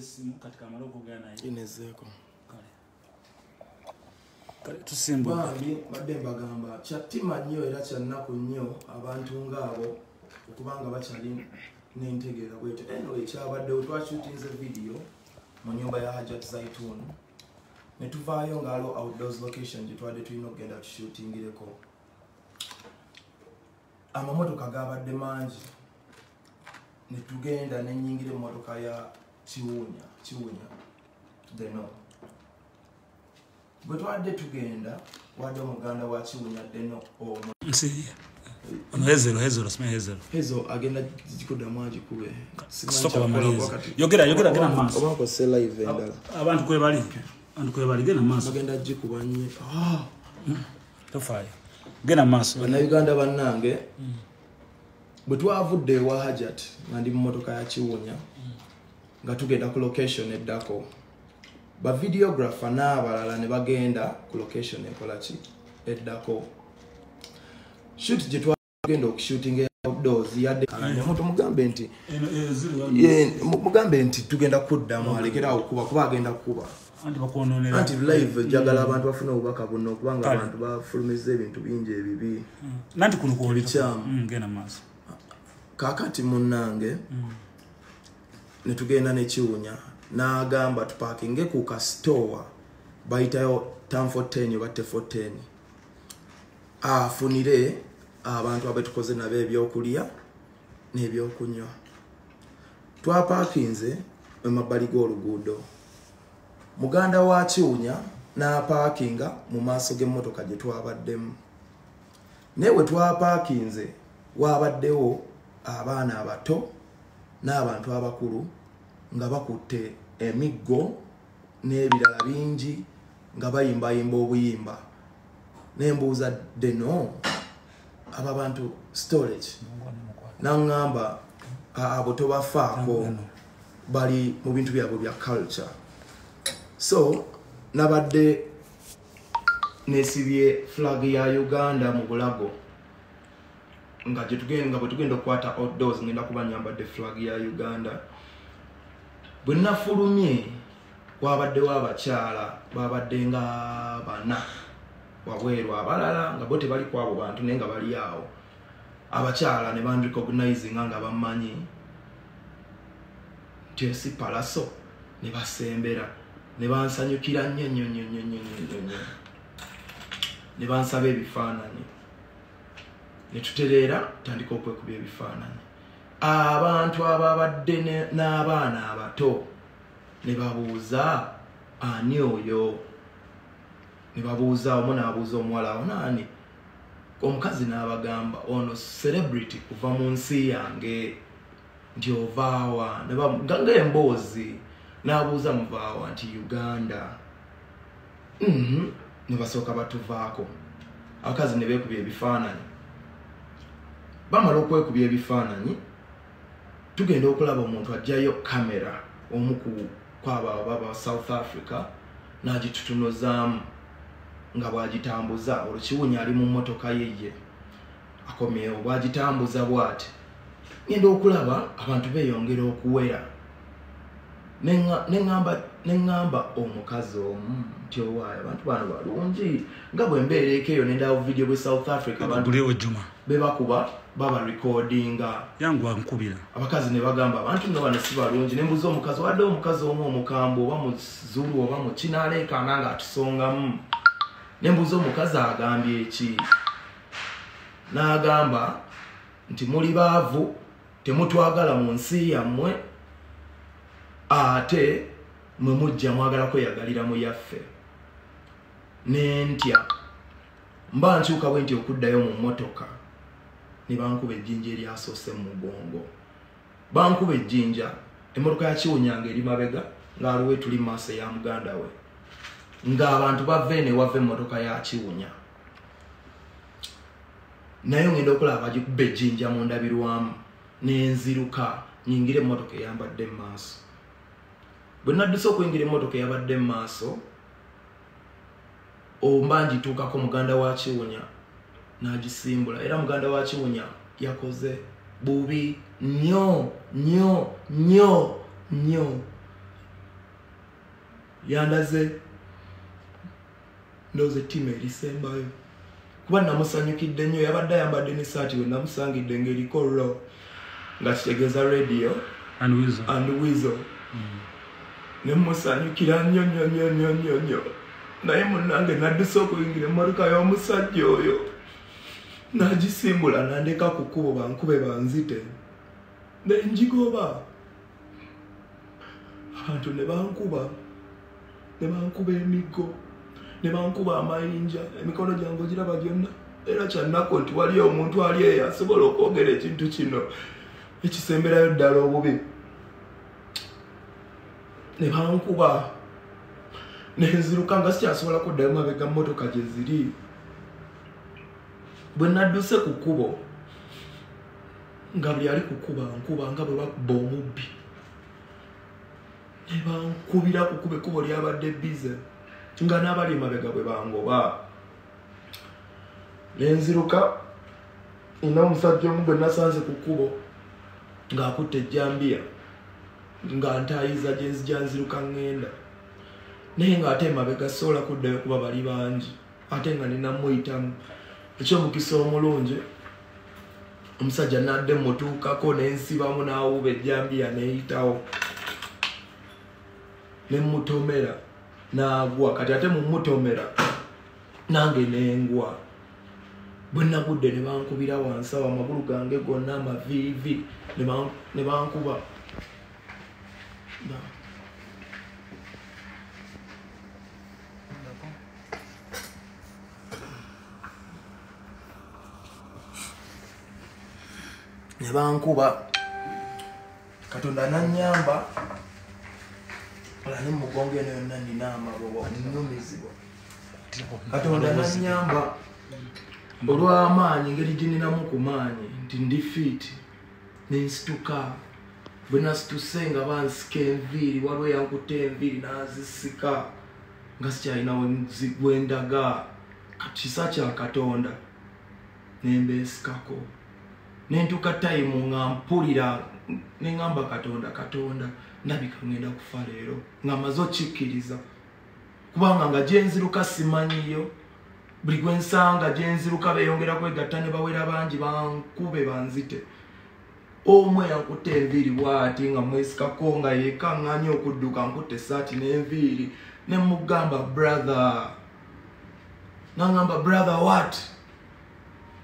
simu katika maroko gana inezeko kale tusimba bambi badde mbagamba kyatima nnyo era kyannaku nnyo abantu ng'abo okubanga bakyali n'entegeera bwete anyway kyabaddewo twashutinze video mu nyumba ya Hajat Zaitun ne tuvaayo ngalo outdoors location gye twadde tulina okugenda tushutingireko amamotoka gabadde mangi ne tugenda nenyingira emmotoka ya Kiwunya deno bwe twadde tugenda wadde omuganda wa Kiwunya deno Hezero Hezo agenda zikudamu agikube stop abamaliza yogera gena maso obako se live endala abantu kwe bali gena maso agenda agikuba nnyo tofayo gena maso na Uganda bannange bwe twavudde ewa Hajat nga ndi mu motoka ya Kiwunya nga tugenda ku location eddako ba videographer n'abalala ne bagenda ku location ekola ki eddako shoot gye twagenda okushootinga outdoors yadde omuntu mugambe nti tugenda kuddamu alekerawo kuba agenda kuba anti live jagala abantu bafuna obubaka buno kubanga abantu bafulumiza ebintu bingi ebibi nanti kulikwolichamu gena maso kakati munnange ne tugenda ne Kiwunya n'agamba tupakinge ku ka store bayitayo Tam14 oba T14 afunire abantu abetukoze nabo ebyokulya n'ebyokunywa twapakinze emabbali g'oluguudo muganda wa Kiwunya n'apakinga mu maaso g'emmotoka gye twabaddemu newe twapakinze wabaddewo abaana abato n'abantu abakulu nga bakutte emiggo n'ebirala bingi nga bayimbayimba obuyimba nembuuza deno aba bantu storage n'angamba abo tobafaako bali mu bintu byabwe bya culture so nabadde nesibye flag ya Uganda mu bulago nga bwe tugenda okukwata outdoors ngenda kuba nyambadde flag ya Uganda bwe nafulumye wabaddewo abakyala babadde nga bana wabweru abalala nga bo tebali kwabo bantu naye nga bali awo abakyala ne banrecognize nga bamanyi nti esi palaso ne basembera ne bansanyukira nnyo ne bansaba ebifaananyi ne tutereera tandika okwekubya ebifaananyi abantu ababadde n'abaana abato ne babuuza ani oyo ne babuuza omu n'abuuza omuwala awo naani omukazi n'abagamba ono celebrity kuva mu nsi yange nti ovaawa nga emboozi n'abuuza muvaawa nti Uganda ne basooka batuvaako abakazi ne beekubya ebifaananyi bamala okwekubya ebifaananyi tugenda okulaba omuntu ajjayo kamera omu kwabo baba South Africa n'agitutunuzaamu nga bwagitambuza olwo Kiwunya ali mu mmotoka ye akomyewo bwagitambuza bw'ati ngenda okulaba abantu beeyongera okuwera neŋŋamba omukazi omu nti owaayo abantu bano balungi nga bwe mbeereko eyo nendawo video bwe South Africa abantu bebakuba baba recordinga yangu ankubira abakazi ne bagamba abantu nga bano si balungi nembuza omukazi wadde omukazi omu omukambo oba muzulu oba mukinaleekaana nga atusongamu nembuza omukazi agambye eki n'agamba nti muli baavu temutwagala mu nsi yammwe ate mwe mujja mwagala kweyagalira mu yaffe nentya mba nkyuka bwe nti okuddayo mu mmotoka ne bankuba ejjinja eryasoose mu mugongo bankuba ejjinja emmotoka ya Kiwunya nga eri mabega ng'aliwe tuli mu maaso ya muganda we ng'abantu bave ne wava emmotoka ya Kiwunya naye ngenda okulaba bagikuba ejjinja mu ndabirwamu n'enziruka nyingire emmotoka eyambadde mu maaso bwe nadduse okuyingira emmotoka eyabadde mu maaso omba ngituukako muganda wa Kiwunya n'agisimbula era muganda wa Kiwunya yakoze bubi nnyo nnyo yandaze ndowooza ettiimu erisembayo kuba namusanyukidde nnyo yabadde ayambadde n'essaati we namusangidde ng'eriko lo nga kitegeeza radio and Weasel ne musanyukira nnyo naye munnange nadduse okuyingira emmotoka y'omusajja oyo n'agisimbula nandeka ku kkubo bankube banzite ne njigoba abantu ne bankuba emiggo ne bankuba amayinja emikono gyange ogiraba gyonna era kyannako nti waliyo omuntu ali eyo asobola okwogera ekintu kino ekisemberayo ddala obubi ne bankuba nenziruka nga sikyasobola kuddayo mabega mmotoka gye ziri bwe nadduse ku kkubo nga buli ali kukuba nkuba nga bwe bakuba omubbi ne bankubira ku kkubo ekkubo lyabadde bize nga n'abali mabega bwe bangoba nenziruka ina omusajja omu gwe nasanze ku kkubo ng'akutte ejjambiya nga ntayiza gye nzija nziruka ŋŋenda naye ng'ate mabega sobola kuddayo kuba bali bangi ate nga ninamuyitamu ekyomukisa omulungi omusajja nadde mutuukako nensibamu n'awuba ejjambiya neyitawo nemutomera n'agwa kati ate mumutomera nange nengwa bwe nagudde ne bankubira wansi awo amagulu gange gonna amaviivi ne bankuba ne bankuba Katonda nanyamba ala ne mugongo eno yonna nina amabobo nnumizibwa Katonda nanyamba olw'amaanyi ngeri gininamu ku maanyi nti ndi fit nensituka bwe nasituse nga bansika enviiri waliwo yankutte enviiri nazisika nga sikyalina wendaga kisa kya Katonda nembeesikako nentuka tayimu nga mpulira neŋŋamba Katonda ndabika ngenda kufa leero nga maze okikkiriza kubanga nga gyenziruka simanyiyo buli gwe nsanga gyenziruka beeyongera kwegatta ne bawera bangi bankube banzite omwe yankutte enviiri bw'ati nga mwesikako nga yekaŋŋanya okudduka nkutte essaati n'enviiri ne mugamba brother nangamba brother what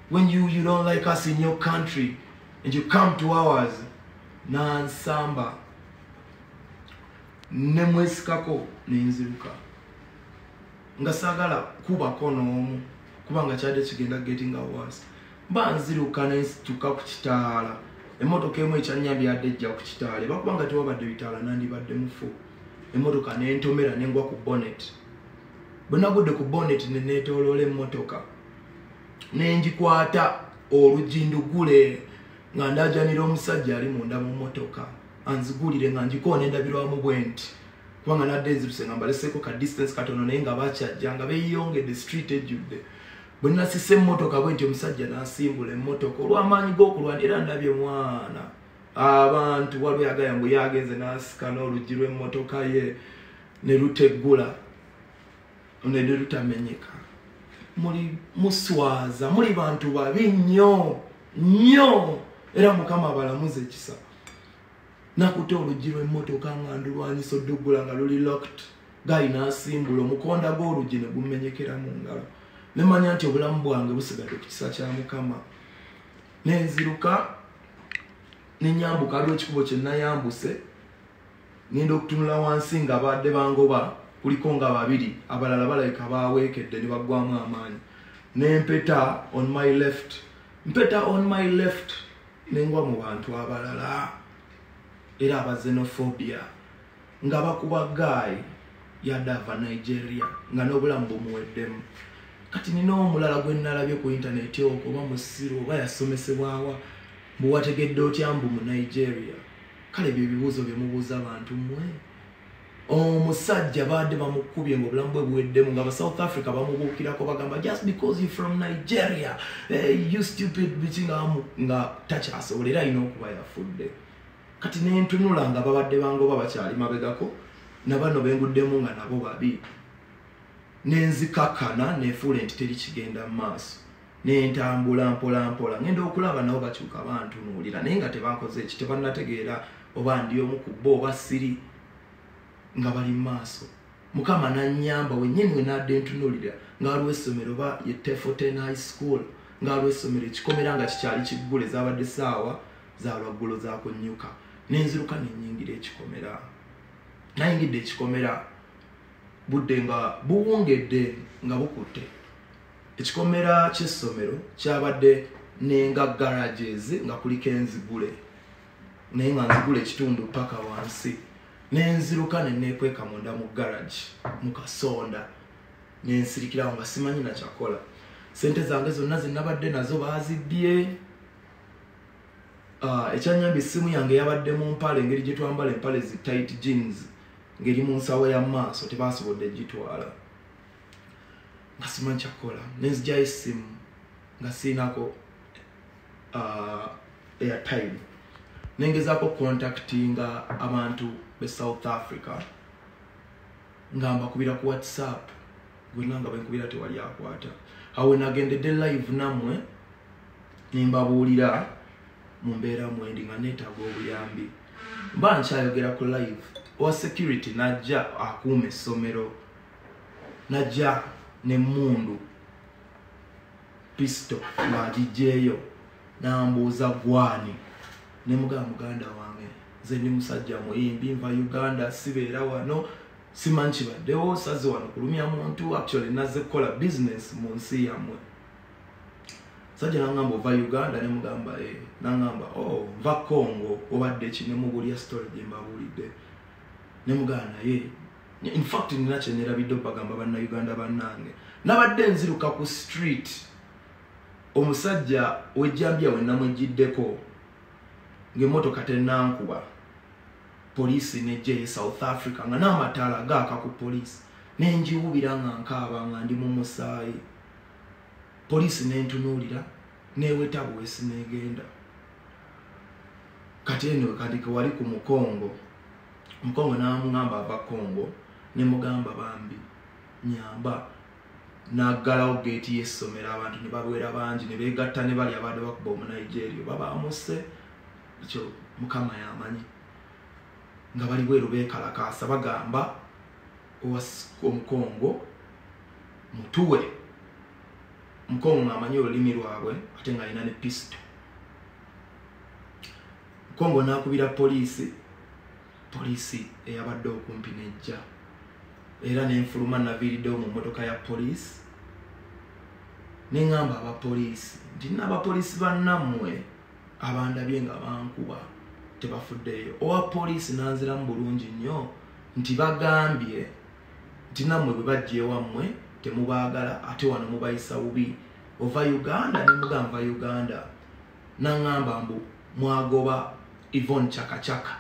when you don't like us in your country and you come to ours nansamba ne mwesikako nenziruka nga saagala kubako n'omu kubanga kyadde kigenda getting worse mba nziruka nesituka ku kitaala emmotoka emu ekyanyambi yadde ejja ku kitaala bakubanga tewabadde bitaala nandibadde mufu emmotoka nentomera nengwa ku bonnet bwe nagudde ku bonnet neneetooloola emmotoka nenjikwata oluggi ndugule nga ndajanira omusajja ali munda mu mmotoka anzigulire nga njikoona endabirwamu bwenti kubanga nadde nziruse nga mbaleseko ka distance katono naye nga bakyajja nga beeyongedde street ejjudde bwe nasisa emmotoka bwenti omusajja n'asimbula emmotoka olw'amaanyi g'okulwana era ndabye mwana abantu waliwo yagaya mbu yagenze n'asika n'oluggi lw'emmotoka ye ne luteggula ne lutamenyeka muli muswaza muli bantu babi nnyo era Mukama abalamuze ekisa nakutte oluggi lw'emmotoka nga ndulwanyisa odduggula nga luli locked gayi n'asimbula omukonda gw'oluggi ne gumenyekera mu ngalo ne manya nti obulamu bwange busigadde ku kisa kya Mukama nenziruka nenyambuka aliwo ekikubo kye nayambuse ngenda okutunula wansi nga badde bangoba kuliko nga babiri abalala balabika baweekedde ne baggwamu amaanyi nempeta on my left nengwa mu bantu abalala era abaxenophobia nga bakuba gayi yadava Nigeria nga n'obulamu bumuweddemu kati nina omulala gwe nalabye ku intaneti okwo oba musiro oba yasomesebwawa mbuwategedde otya mbu mu Nigeria kale bye bibuuzo bye mubuuza abantu mmwe omusajja badde bamukubye ng'obulamu bwe buweddemu nga South Africa bamubuukirako bagamba just because you from Nigeria you stupid bitch nga takyasobola era alina okuba yafudde kati nentunula nga babadde bangoba bakyali mabegako nabano benguddemu nga nabo babi nenzikakana nefuula nti teri kigenda mu maaso nentambula mpola mpola ngenda okulaba nabo bakyuka bantunuulira naye nga tebakoze eki tebannategeera oba ndi omu ku bo oba siri nga bali mu maaso mukama nannyamba wennyini we nadde ntunuulira nga waliwo essomero oba ye Tefoten High School nga waliwo essomero ekikomera nga kikyali kiggule zabadde saawa za lwaggulo zakunnyuka nenziruka nenyingira ekikomera nayingidde ekikomera budde nga buwungedde nga bukutte ekikomera ky'essomero kyabadde nenga garages nga kuliko enzigule naye nga nzigule ekitundu paka wansi nenziruka nenekweka munda mu garage mu kasonda nensirikirawo nga simanyi na kyakola sente zange zonna zinabadde nazo bazibbye ekyanyamba essimu yange yabadde mu mpale engeri gye twambala empale zi tight jeans ngeri mu nsawo ya maaso tebasobodde gitwala nga simanyi kyakola nenzigyayo essimu nga siinako airtime nengezaako contactinga abantu be South Africa nga mbakubira ku WhatsApp gwena nga benkubira tewali akwata awe nagendedde live namwe nimbabuulira mu mbeera mwendi nga neetaaga obuyambi mba nkyayogera ku live owa security najja akuuma essomero najja n'emmundu pisto ng'agijjeeyo n'ambuuza gwani ne muganda wange nze ndi musajja muyimbi nva Uganda sibeera wano simanyi kibaddewo saze wano kulumya muntu actually nazze kukola business mu nsi yammwe sajja nangamba ova Uganda ne mugamba nangamba nva Congo obadde ki ne mubulya story gye mbabuulidde ne muganda in fact nina kye nerabidde bagamba bannayuganda bannange nabadde nziruka ku street omusajja wejjambya we namwejiddeko ng'emmotoka tennankuba poliisi nejja South Africa nga n'amataala gaaka ku poliisi nenjiwubira nga nkaaba nga ndi mu musaayi poliisi nentunuulira neweta bwesi negenda kati eno kati wali ku Mukongo n'amugamba ava Congo ne mugamba bambi nyamba naggalawo geeti y'essomero abantu ne babeera bangi ne beegatta ne bali abadde bakuba omu Nigeria babamuse ekyo mukama yamanyi nga bali bweru beekalakaasa bagamba Omukongo mutuwe Mukongo ng'amanyi olulimi lwabwe ate ng'alina ne pisto Mukongo n'akubira poliisi eyabadde okumpi nejja era nenfuluma naviiriddewo mu mmotoka ya poliisi neŋŋamba abapoliisi nti n'abapoliisi bannammwe abandabye nga bankuba tebafuddeeyo owa poliisi nanziramu bulungi nnyo nti bagambye nti nammwe bwe bajja ewammwe temubaagala ate wano mubayisa bubi ova Uganda ne mugamba Uganda naŋŋamba mbu mwagoba Yvonne Chakachaka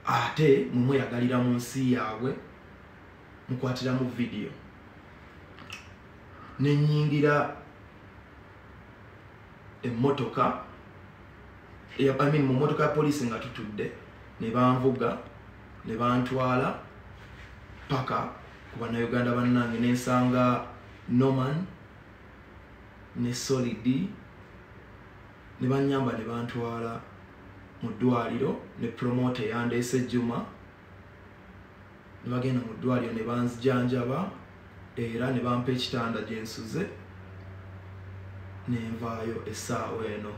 ate mumweyagalira mu nsi yaabwe mukwatiramu video nenyingira emmotoka mu mmotoka ya poliisi nga tutudde ne banvuga ne bantwala paka ku bannayuganda bannange nensanga Norman ne Solidi ne banyamba ne bantwala mu ddwaliro ne promoter yandeese Juma ne bagenda mu ddwaliro ne banzijanjaba era ne bampa ekitanda gye nsuze ne nvaayo essaawa eno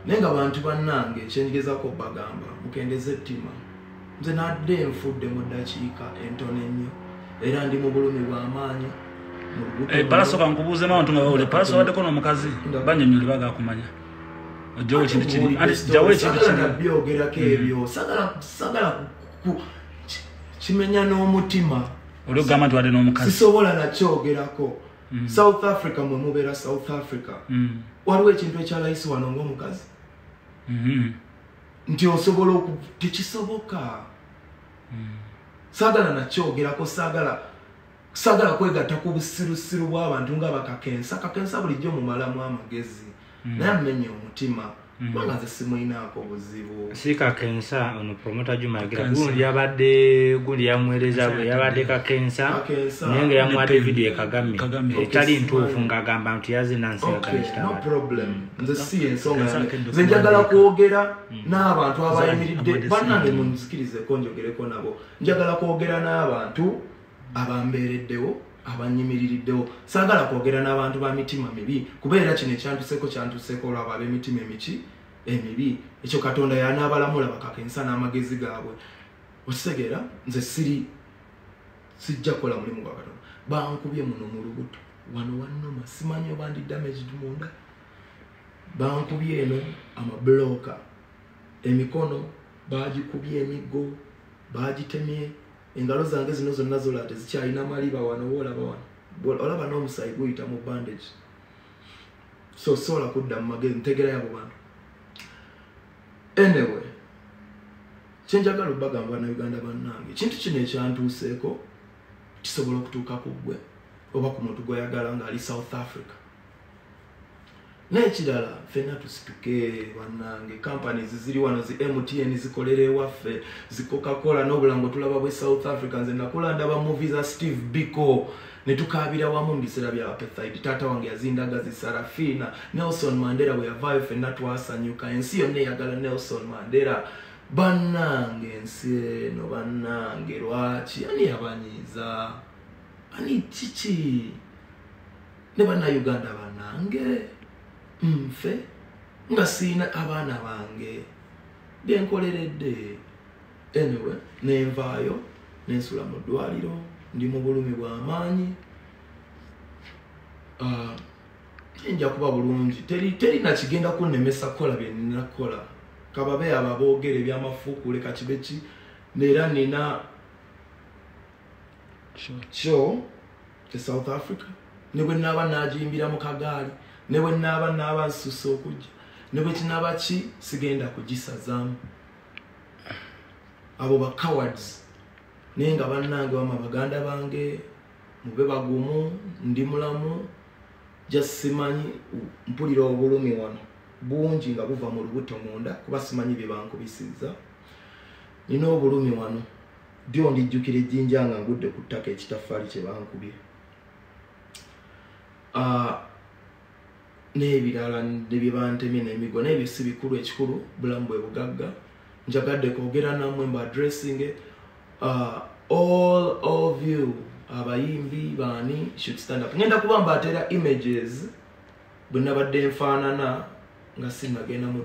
naye nga bantu bannange kyenjigezaako bagamba mukendeze ettima nze nadde nfudde mu ddakiika entono ennyo era ndi mu bulumi bw'amaanyi Palaso kankubuuze mawantu nga bawule Palaso waddeko n'omukazi bannyonnyola bagakumanya ojjawo ekintu kiri jawo ekintu kiri byogerako ebyo sagala kimenya n'omutima oli ogamba nti wadde n'omukazi sisobola nakyogerako South Africa mwe mubeera South Africa waliwo ekintu ekyalayisi wano ng'omukazi nti osobola tekisoboka saagala nakyogerako saagala kwegatta ku busirusiru bw'abantu nga bakakensa bulijjo mumalamu amagezi naye amenye omutima banga nze simuyinaako buzibu sika kensa ono promoter Jumagira gundi yamwereza yabadde kakensa nenge yamwadde video Kagame etali ntuufu ng'agamba nti yazina no problem nze si ensonga nze njagala kwogera n'abantu abayimiridde bannange munzikirizeko njogereko nabo njagala kwogera n'abantu abambeereddewo abanyimiririddewo saagala kwogera n'abantu ba mitima mibi kubeera kino ekyantuseko olwabo ab'emitima emibi ekyo Katonda yanaabalamula bakakensa n'amagezi gaabwe okitegeera nze sijja kukola mulimu gwa Katonda bankubye muno mu lubuto wano wannoma simanyi oba ndi damaged munda bankubye eno amabulooka emikono bagikubye emiggo bagitemye engalo zange zino zonna zola tezikyalina maliba wano woolaba wano olaba n'omusayi guyita mu bandage so sola kudda mu magezi ntegera yabo bantu anyway kyenjagala obbagamba bannayuganda bannange kintu kino ekyantuuseeko kisobola okutuuka ku ggwe oba ku muntu gweyagala ng'ali South Africa n'ekirala ffenna tusituke bannange companies ziri wano zi MTN zikolera ewaffe zi Coca-Cola n'obulango tulaba bwe South Africa nze nakula ndaba movie za Steve Biko ne tukaabira wamu mu biseera bya apartheid taata wange yazindaga zi Sarafina Nelson Mandela bwe yavaayo ffenna twasanyuka ensi yonna eyagala Nelson Mandela bannange ensi eno bannange lwaki ani yabanyiiza ani kiki ne bannayuganda bannange nfe nga siina abaana bange byenkoleredde anyway nenvaayo nensula mu ddwaliro ndi mu bulumi bw'amaanyi kiyinja kuba bulungi teri nakigenda kunnemesa kukola bye nina kukola kababe ababoogera ebyamafuukuule kakibeki neera nina kyo te South Africa ne bwe naaba nagiyimbira mu kagaali ne bwe naaba nsusa okujja ne bwe kinaaba ki sigenda kugisazaamu abo ba cowards naye nga bannange wama baganda bange mube bagumu ndi mulamu just simanyi mpulira obulumi wano bungi nga buva mu lubuto munda kuba simanyi bye bankubisizza nina obulumi wano dio ndijjukira ejjinja nga ngudde ku ttaka ekitaffaali kye bankubye n'ebirala nebye bantemye n'emigo n'ebyo si bikulu ekikulu bulamu bwe bugagga njagadde kwogera nammwe mba addressing all of you abayimbi baani should stand up ngenda kuba mbateera images bwe nabadde nfaanana nga sinagenda mu